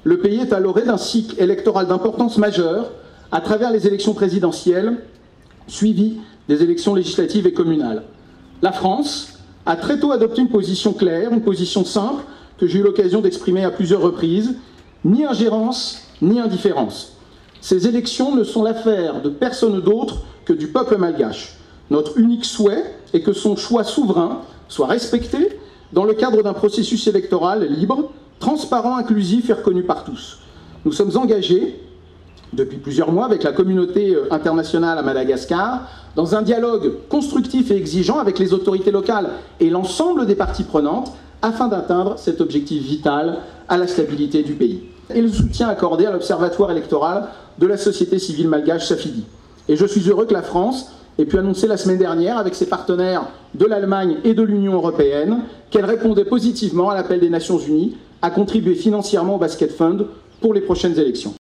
le pays est à l'orée d'un cycle électoral d'importance majeure à travers les élections présidentielles suivies des élections législatives et communales. La France a très tôt adopté une position claire, une position simple, que j'ai eu l'occasion d'exprimer à plusieurs reprises, ni ingérence, ni indifférence. Ces élections ne sont l'affaire de personne d'autre que du peuple malgache. Notre unique souhait est que son choix souverain soit respecté dans le cadre d'un processus électoral libre, transparent, inclusif et reconnu par tous. Nous sommes engagés depuis plusieurs mois avec la communauté internationale à Madagascar dans un dialogue constructif et exigeant avec les autorités locales et l'ensemble des parties prenantes afin d'atteindre cet objectif vital à la stabilité du pays. Et le soutien accordé à l'Observatoire électoral de la société civile malgache Safidi. Et je suis heureux que la France ait pu annoncer la semaine dernière avec ses partenaires de l'Allemagne et de l'Union européenne qu'elle répondait positivement à l'appel des Nations Unies à contribuer financièrement au Basket Fund pour les prochaines élections.